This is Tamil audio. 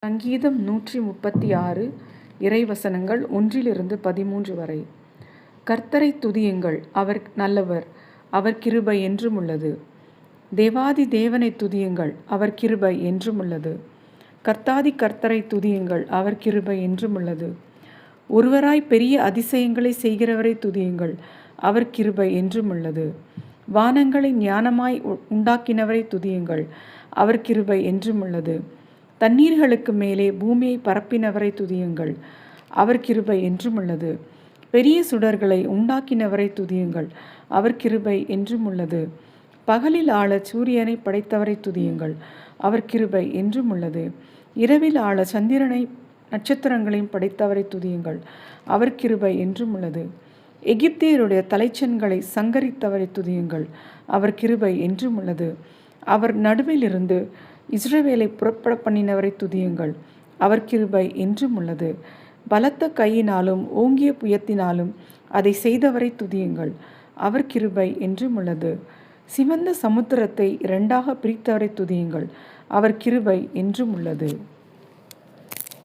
சங்கீதம் 136 இறைவசனங்கள் 1-13 வரை. கர்த்தரை துதியுங்கள், அவர் நல்லவர், அவர் கிருபை என்றும் உள்ளது. தேவாதி தேவனை துதியுங்கள், அவர் கிருபை என்றும் உள்ளது. கர்த்தாதி கர்த்தரை துதியுங்கள், அவர் கிருபை என்றும் உள்ளது. ஒருவராய் பெரிய அதிசயங்களை செய்கிறவரை துதியுங்கள், அவர் கிருபை என்றும் உள்ளது. வானங்களை ஞானமாய் உண்டாக்கினவரை துதியுங்கள், அவர் கிருபை என்றும் உள்ளது. தண்ணீர்களுக்கு மேலே பூமியை பரப்பினவரை துதியுங்கள், அவர் கிருபை என்றும் உள்ளது. பெரிய சுடர்களை உண்டாக்கினவரை துதியுங்கள், அவர் கிருபை என்றும் உள்ளது. பகலில் ஆள சூரியனை படைத்தவரை துதியுங்கள், அவர் கிருபை என்றும் உள்ளது. இரவில் ஆள சந்திரனை நட்சத்திரங்களையும் படைத்தவரை துதியுங்கள், அவர் கிருபை என்றும் உள்ளது. எகிப்தியருடைய தலைச்சன்களை சங்கரித்தவரை துதியுங்கள், அவர் கிருபை என்றும் உள்ளது. அவர் நடுவிலிருந்து இஸ்ரவேலை புறப்பட பண்ணினவரை துதியுங்கள், அவர் கிருபை என்றும் உள்ளது. பலத்த கையினாலும் ஓங்கிய புயத்தினாலும் அதை செய்தவரை துதியுங்கள், அவர் கிருபை என்றும் உள்ளது. சிவந்த சமுத்திரத்தை 2ஆக பிரித்தவரை துதியுங்கள், அவர் கிருபை என்றும் உள்ளது.